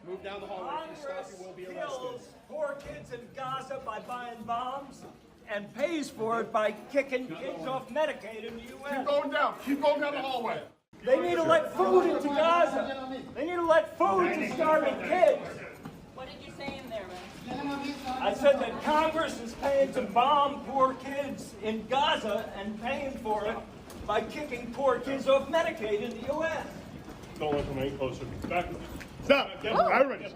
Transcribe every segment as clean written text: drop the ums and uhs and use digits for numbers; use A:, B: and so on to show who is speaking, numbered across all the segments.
A: Move down the hallway. If you stop, you will be arrested.
B: Kills poor kids in Gaza by buying bombs and pays for it by kicking kids off Medicaid in the U.S.
A: Keep going down. Keep going down the hallway.
B: They need to let food into Gaza. They need to let food to starving kids.
C: What did you say in there, man?
B: I said that Congress is paying to bomb poor kids in Gaza and paying for it by kicking poor kids off Medicaid in the U.S.
A: Don't let them any closer. Back. Stop. Everybody.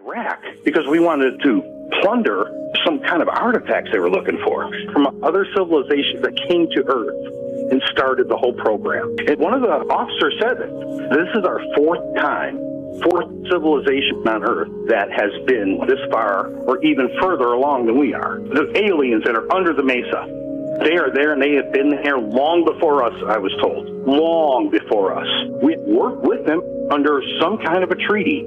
D: Iraq, because we wanted to plunder some kind of artifacts they were looking for from other civilizations that came to Earth and started the whole program. And one of the officers said that this is our fourth civilization on Earth that has been this far or even further along than we are. The aliens that are under the mesa, they are there and they have been there long before us, I was told. Long before us. We worked with them under some kind of a treaty.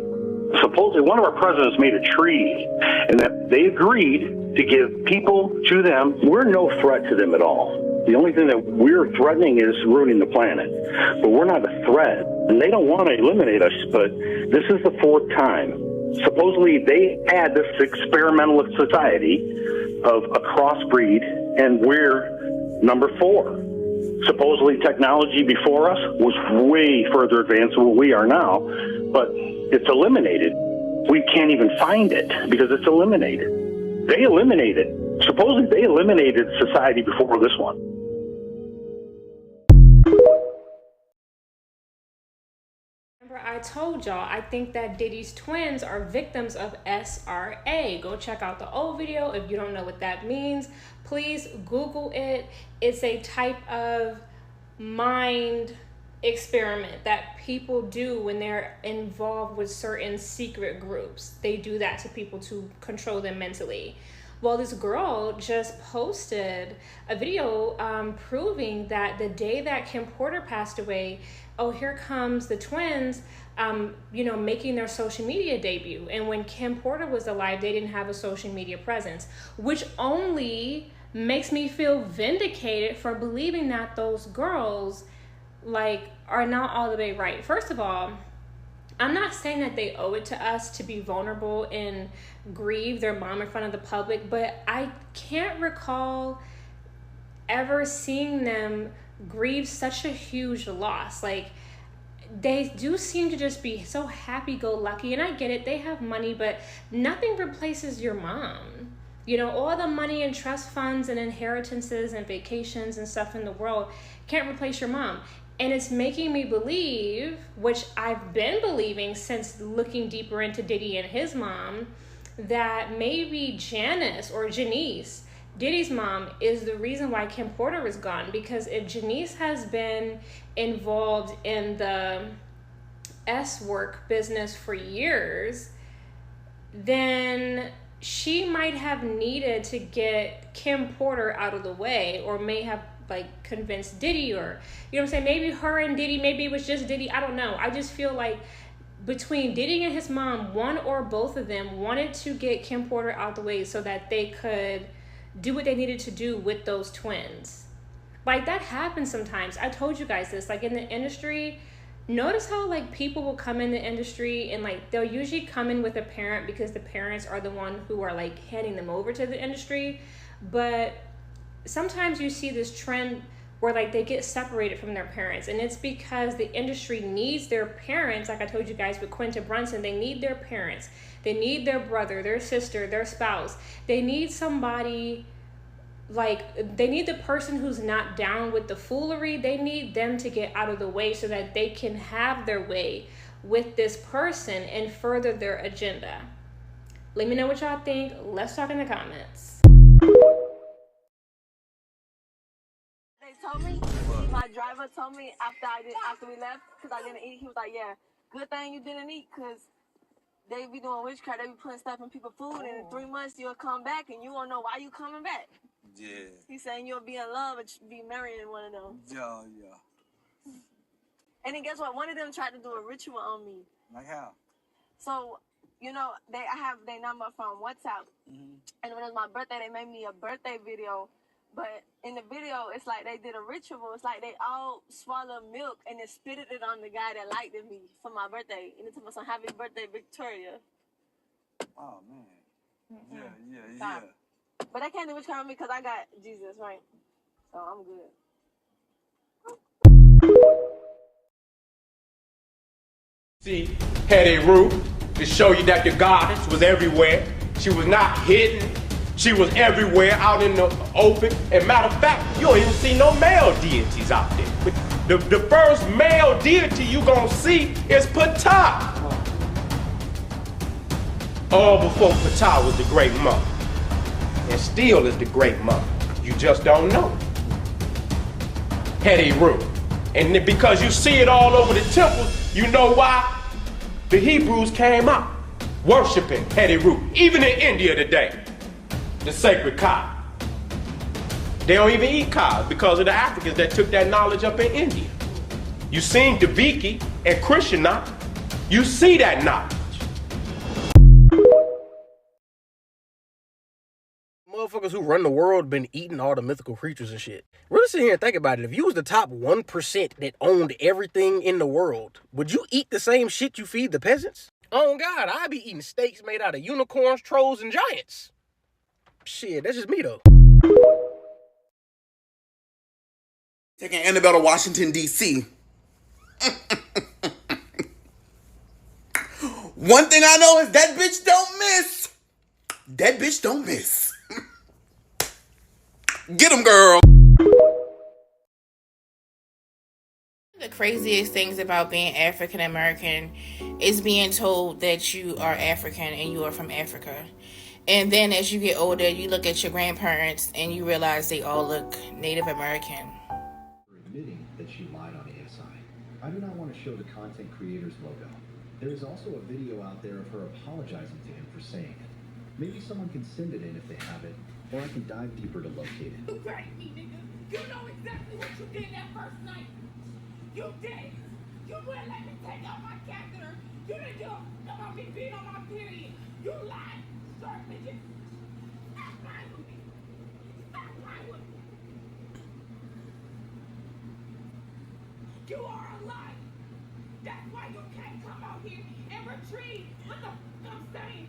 D: Supposedly one of our presidents made a treaty and that they agreed to give people to them. We're no threat to them at all. The only thing that we're threatening is ruining the planet. But we're not a threat. And they don't want to eliminate us, but this is the fourth time. Supposedly they had this experimental society of a crossbreed, and we're number 4. Supposedly technology before us was way further advanced than what we are now, but it's eliminated. We can't even find it because it's eliminated. They eliminated. Supposedly they eliminated society before this one.
E: Remember, I told y'all, I think that Diddy's twins are victims of SRA. Go check out the old video. If you don't know what that means, please Google it. It's a type of mind experiment that people do when they're involved with certain secret groups. They do that to people to control them mentally. Well, this girl just posted a video proving that the day that Kim Porter passed away, oh, here comes the twins, making their social media debut. And when Kim Porter was alive, they didn't have a social media presence, which only makes me feel vindicated for believing that those girls are not all the way right. First of all, I'm not saying that they owe it to us to be vulnerable and grieve their mom in front of the public, but I can't recall ever seeing them grieve such a huge loss. They do seem to just be so happy-go-lucky, and I get it, they have money, but nothing replaces your mom. All the money and trust funds and inheritances and vacations and stuff in the world can't replace your mom. And it's making me believe, which I've been believing since looking deeper into Diddy and his mom, that maybe Janice or Janice, Diddy's mom, is the reason why Kim Porter is gone. Because if Janice has been involved in the S-work business for years, then she might have needed to get Kim Porter out of the way, or may have convinced Diddy, or what I'm saying, maybe her and Diddy, maybe it was just Diddy, I don't know. I just feel like between Diddy and his mom, one or both of them wanted to get Kim Porter out the way so that they could do what they needed to do with those twins. That happens sometimes. I told you guys this, in the industry, notice how people will come in the industry and they'll usually come in with a parent because the parents are the one who are handing them over to the industry. But sometimes you see this trend where they get separated from their parents, and it's because the industry needs their parents. Like I told you guys with Quinta Brunson, they need their parents, they need their brother, their sister, their spouse. They need somebody, they need the person who's not down with the foolery. They need them to get out of the way so that they can have their way with this person and further their agenda. Let me know what y'all think. Let's talk in the comments.
C: Told me, my driver told me after we left, because I didn't eat, he was like, yeah, good thing you didn't eat, because they be doing witchcraft, they be putting stuff in people's food, and in 3 months you'll come back and you won't know why you coming back. Yeah. He's saying you'll be in love and be marrying one of them. Yeah. And then guess what? One of them tried to do a ritual on me. Like how? So, I have their number from WhatsApp. Mm-hmm. And when it was my birthday, they made me a birthday video But in the video, it's like they did a ritual. It's like they all swallowed milk and then spitted it on the guy that liked me for my birthday. And it told me some happy birthday, Victoria.
F: Oh, man. Yeah.
C: But I can't do witchcraft with me because I got Jesus, right? So I'm good.
G: See, Hetty Rue, to show you that the goddess was everywhere. She was not hidden. She was everywhere, out in the open. And matter of fact, you don't even see no male deities out there. The first male deity you gonna see is Ptah. All before Ptah was the great mother. And still is the great mother. You just don't know. Hetty Rue. And because you see it all over the temples, you know why? The Hebrews came out worshiping Hetty Rue. Even in India today, the sacred cow. They don't even eat cows because of the Africans that took that knowledge up in India. You seen Deviki and Krishna, you see that knowledge.
H: Motherfuckers who run the world been eating all the mythical creatures and shit. Really sit here and think about it. If you was the top 1% that owned everything in the world, would you eat the same shit you feed the peasants? Oh God, I'd be eating steaks made out of unicorns, trolls, and giants. Shit, that's just me though.
I: Taking Annabelle to Washington, D.C. One thing I know is that bitch don't miss. That bitch don't miss. Get him, girl.
J: The craziest things about being African American is being told that you are African and you are from Africa. And then as you get older, you look at your grandparents and you realize they all look Native American.
K: Admitting that she lied on ASI. I do not want to show the content creator's logo. There is also a video out there of her apologizing to him for saying it. Maybe someone can send it in if they have it, or I can dive deeper to locate it.
L: You raped me, nigga. You know exactly what you did that first night. You did. You wouldn't let me take out my catheter. You didn't give a fuck about me being on my period. You lied, sharp midget. Stop lying with me. Stop lying with me. You are a lie. That's why you can't come out here and retrieve what the fuck I'm saying.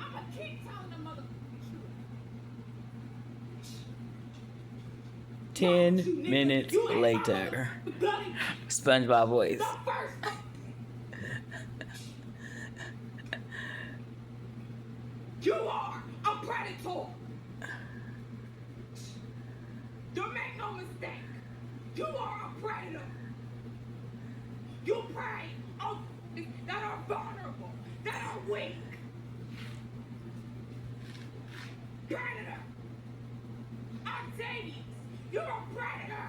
L: I'ma keep telling the mother.
M: 10 minutes later. SpongeBob voice.
L: You are a predator. Don't make no mistake. You are a predator. You prey on that are vulnerable, that are weak. Predator. Octavius, you're a predator.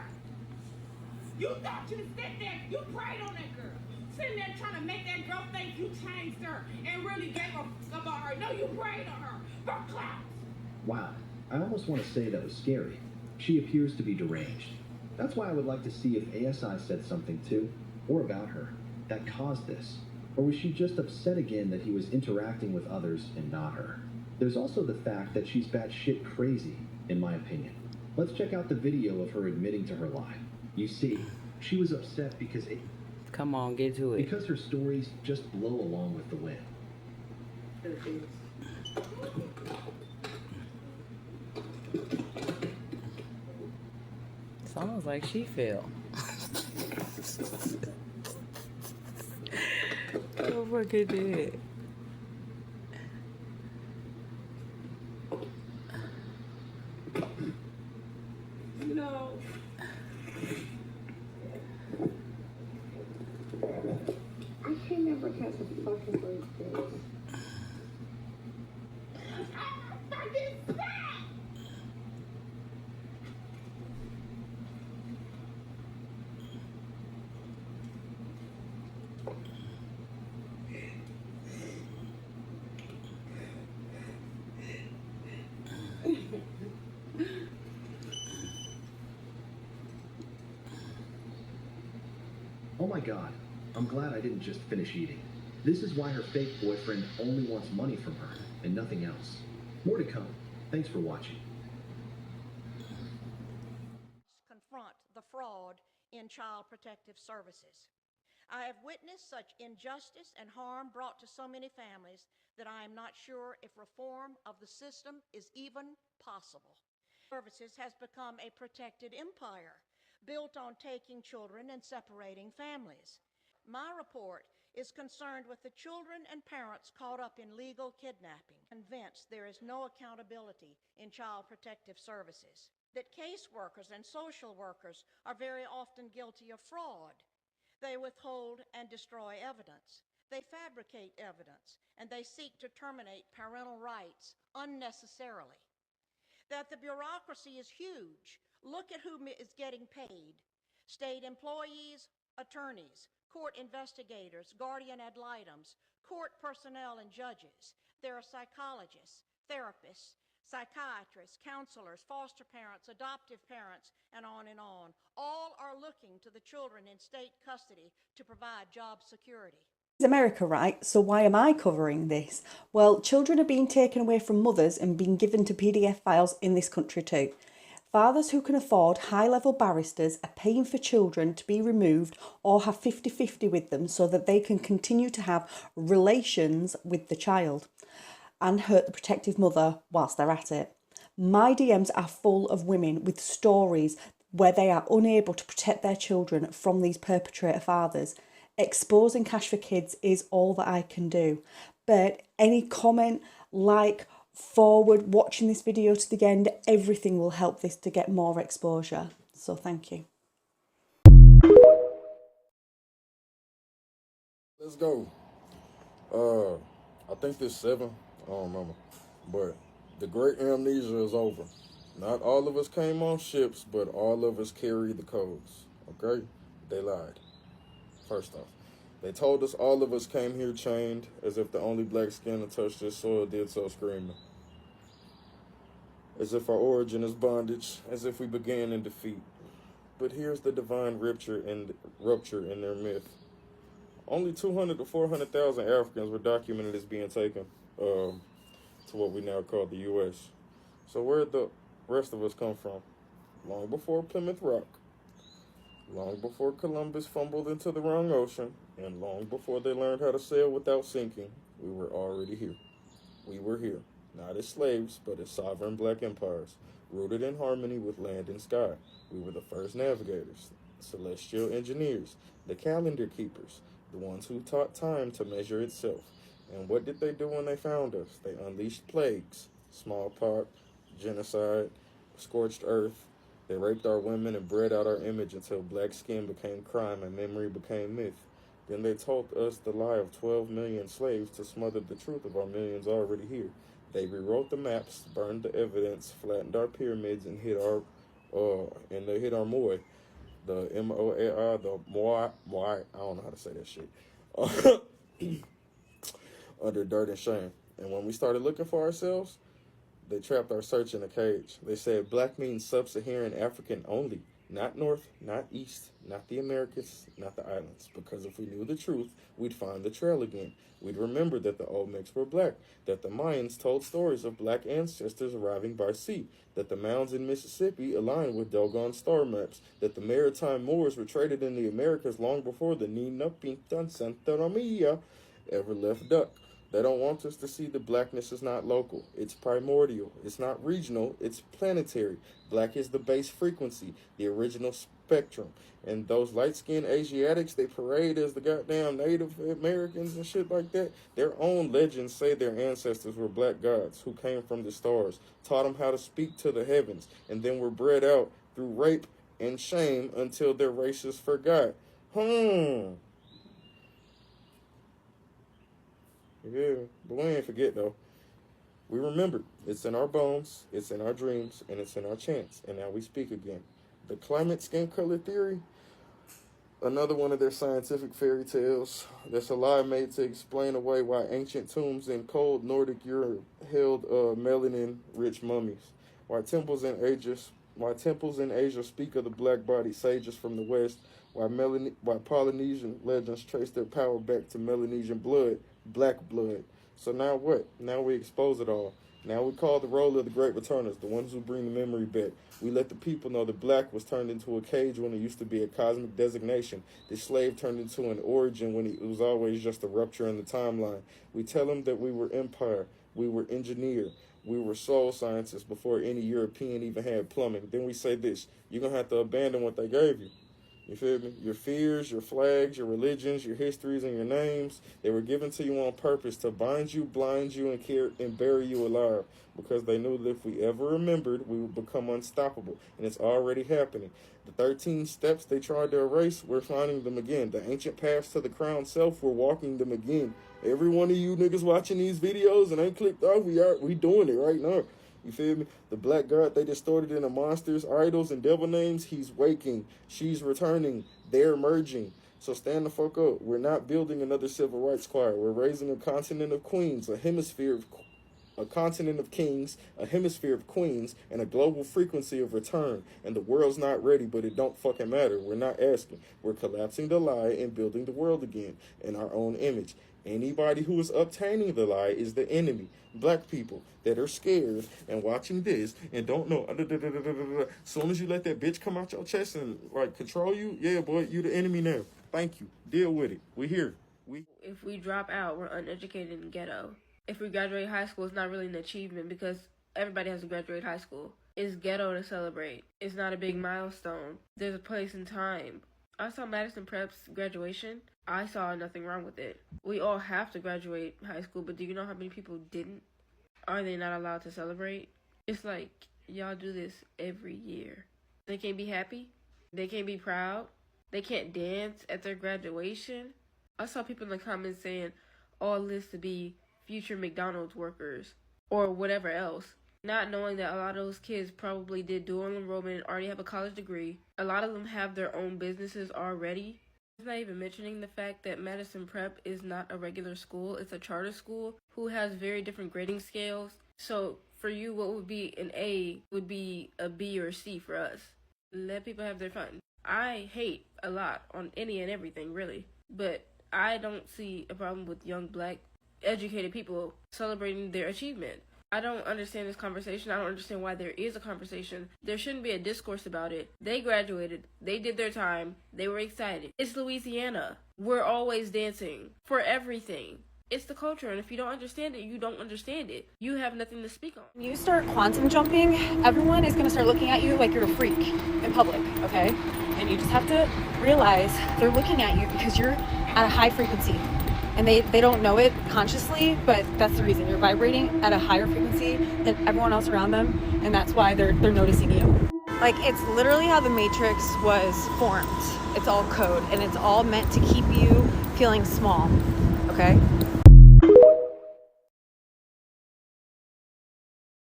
L: You thought you could sit there, you preyed on that girl. Sitting there trying to make that girl think you changed her and really gave a fuck about her. No, you preyed on her for clout.
K: Wow, I almost want to say that was scary. She appears to be deranged. That's why I would like to see if ASI said something to, or about her, that caused this. Or was she just upset again that he was interacting with others and not her? There's also the fact that she's batshit crazy, in my opinion. Let's check out the video of her admitting to her lie. You see, she was upset because
M: Come on, get to it.
K: Because her stories just blow along with the wind.
M: It's almost like she fell. Oh, look at that.
L: No.
N: I can never catch a fucking bird.
K: Oh my god, I'm glad I didn't just finish eating. This is why her fake boyfriend only wants money from her, and nothing else. More to come. Thanks for watching.
O: Child Protective Services. I have witnessed such injustice and harm brought to so many families that I am not sure if reform of the system is even possible. Services has become a protected empire built on taking children and separating families. My report is concerned with the children and parents caught up in legal kidnapping, convinced there is no accountability in Child Protective Services, that caseworkers and social workers are very often guilty of fraud. They withhold and destroy evidence. They fabricate evidence, and they seek to terminate parental rights unnecessarily. That the bureaucracy is huge. Look at who is getting paid. State employees, attorneys, court investigators, guardian ad litems, court personnel and judges. There are psychologists, therapists, psychiatrists, counselors, foster parents, adoptive parents, and on and on. All are looking to the children in state custody to provide job security.
P: It's America, right? So why am I covering this? Well, children are being taken away from mothers and being given to PDF files in this country too. Fathers who can afford high-level barristers are paying for children to be removed or have 50-50 with them so that they can continue to have relations with the child and hurt the protective mother whilst they're at it. My DMs are full of women with stories where they are unable to protect their children from these perpetrator fathers. Exposing Cash for Kids is all that I can do. But any comment, like, forward, watching this video to the end, everything will help this to get more exposure. So thank you.
Q: Let's go. I think there's 7. I don't remember. But the great amnesia is over. Not all of us came on ships, but all of us carry the codes. Okay? They lied. First off. They told us all of us came here chained, as if the only black skin that touched this soil did so screaming. As if our origin is bondage, as if we began in defeat. But here's the divine rupture in their myth. Only 200 to 400,000 Africans were documented as being taken to what we now call the U.S. So where'd the rest of us come from? Long before Plymouth Rock. Long before Columbus fumbled into the wrong ocean, and long before they learned how to sail without sinking, we were already here. We were here, not as slaves, but as sovereign black empires, rooted in harmony with land and sky. We were the first navigators, celestial engineers, the calendar keepers, the ones who taught time to measure itself. And what did they do when they found us? They unleashed plagues, smallpox, genocide, scorched earth. They raped our women and bred out our image until black skin became crime and memory became myth. Then they told us the lie of 12 million slaves to smother the truth of our millions already here. They rewrote the maps, burned the evidence, flattened our pyramids, and hid our Moai, the M-O-A-I, the Moai, I don't know how to say that shit, under dirt and shame. And when we started looking for ourselves, they trapped our search in a cage. They said black means sub-Saharan African only, not North, not East, not the Americas, not the islands. Because if we knew the truth, we'd find the trail again. We'd remember that the Olmecs were black, that the Mayans told stories of black ancestors arriving by sea, that the mounds in Mississippi aligned with Dogon star maps, that the maritime Moors were traded in the Americas long before the Nina Pinta and Santa Romia ever left Duck. They don't want us to see that blackness is not local. It's primordial. It's not regional. It's planetary. Black is the base frequency, the original spectrum. And those light-skinned Asiatics, they parade as the goddamn Native Americans and shit like that. Their own legends say their ancestors were black gods who came from the stars, taught them how to speak to the heavens, and then were bred out through rape and shame until their races forgot. Yeah, but we ain't forget, though. We remembered. It's in our bones, it's in our dreams, and it's in our chants. And now we speak again. The climate skin color theory, another one of their scientific fairy tales. That's a lie made to explain away why ancient tombs in cold Nordic Europe held melanin-rich mummies. Why temples in Asia speak of the black-bodied sages from the West. Why Polynesian legends trace their power back to Melanesian blood. Black blood. So now what? Now we expose it all. Now we call the role of the great returners, the ones who bring the memory back. We let the people know that black was turned into a cage when it used to be a cosmic designation. The slave turned into an origin when it was always just a rupture in the timeline. We tell them that we were empire, we were engineer, we were soul scientists before any European even had plumbing. Then we say this, you're going to have to abandon what they gave you. You feel me? Your fears, your flags, your religions, your histories, and your names, they were given to you on purpose to bind you, blind you, and bury you alive, because they knew that if we ever remembered, we would become unstoppable, and it's already happening. The 13 steps they tried to erase, we're finding them again. The ancient paths to the crown self, we're walking them again. Every one of you niggas watching these videos and ain't clicked off, we doing it right now. You feel me? The black god they distorted into monsters, idols, and devil names, he's waking. She's returning. They're merging. So stand the fuck up. We're not building another civil rights choir. We're raising a continent of queens, a continent of kings, a hemisphere of queens, and a global frequency of return. And the world's not ready, but it don't fucking matter. We're not asking. We're collapsing the lie and building the world again in our own image. Anybody who is obtaining the lie is the enemy. Black people that are scared and watching this and don't know. Soon as you let that bitch come out your chest and like control you, yeah, boy, you the enemy now. Thank you. Deal with it. We here.
E: If we drop out, we're uneducated and ghetto. If we graduate high school, it's not really an achievement because everybody has to graduate high school. It's ghetto to celebrate. It's not a big milestone. There's a place and time. I saw Madison Prep's graduation. I saw nothing wrong with it. We all have to graduate high school, but do you know how many people didn't? Are they not allowed to celebrate? It's like, y'all do this every year. They can't be happy. They can't be proud. They can't dance at their graduation. I saw people in the comments saying all this to be future McDonald's workers or whatever else, not knowing that a lot of those kids probably did dual enrollment and already have a college degree. A lot of them have their own businesses already. It's not even mentioning the fact that Madison Prep is not a regular school. It's a charter school who has very different grading scales. So for you, what would be an A would be a B or a C for us. Let people have their fun. I hate a lot on any and everything, really. But I don't see a problem with young black educated people celebrating their achievement. I don't understand this conversation. I don't understand why there is a conversation. There shouldn't be a discourse about it. They graduated. They did their time. They were excited. It's Louisiana. We're always dancing for everything. It's the culture, and if you don't understand it, you don't understand it. You have nothing to speak on.
R: When you start quantum jumping, everyone is going to start looking at you like you're a freak in public, okay? And you just have to realize they're looking at you because you're at a high frequency. And they don't know it consciously, but that's the reason. You're vibrating at a higher frequency than everyone else around them, and that's why they're noticing you. Like, it's literally how the Matrix was formed. It's all code, and it's all meant to keep you feeling small, okay?